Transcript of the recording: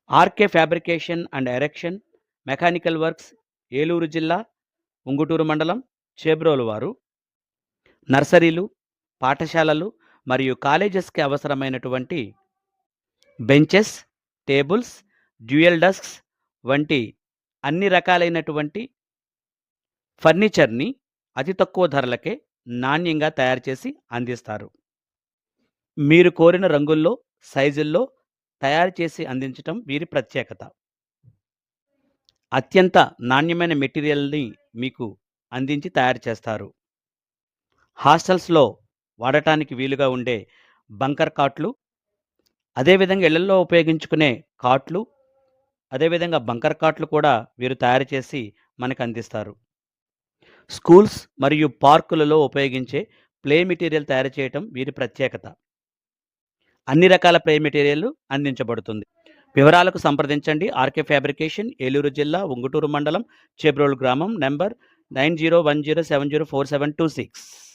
RK fabrication and erection, mechanical works, Eluru జిల్లా, ఉంగుటూరు మండలం, చేబ్రోలు వారు నర్సరీలు, పాఠశాలలు మరియు కాలేజెస్కి అవసరమైనటువంటి బెంచెస్, టేబుల్స్, డ్యూయల్ డెస్క్స్ వంటి అన్ని రకాలైనటువంటి ఫర్నిచర్ని అతి తక్కువ ధరలకే నాణ్యంగా తయారు చేసి అందిస్తారు. మీరు కోరిన రంగుల్లో, సైజుల్లో తయారు చేసి అందించటం వీరి ప్రత్యేకత. అత్యంత నాణ్యమైన మెటీరియల్ని మీకు అందించి తయారు చేస్తారు. హాస్టల్స్లో వాడటానికి వీలుగా ఉండే బంకర్ కాట్లు, అదేవిధంగా ఇళ్లల్లో ఉపయోగించుకునే కాట్లు, అదేవిధంగా బంకర్ కాట్లు కూడా వీరు తయారు చేసి మనకు అందిస్తారు. స్కూల్స్ మరియు పార్కులలో ఉపయోగించే ప్లే మెటీరియల్ తయారు చేయటం వీరి ప్రత్యేకత. అన్ని రకాల ప్లే మెటీరియల్ అందించబడుతుంది. వివరాలకు సంప్రదించండి. ఆర్కే ఫ్యాబ్రికేషన్, ఏలూరు జిల్లా, ఉంగుటూరు మండలం, చేబ్రోలు గ్రామం, నంబర్ 9010704726.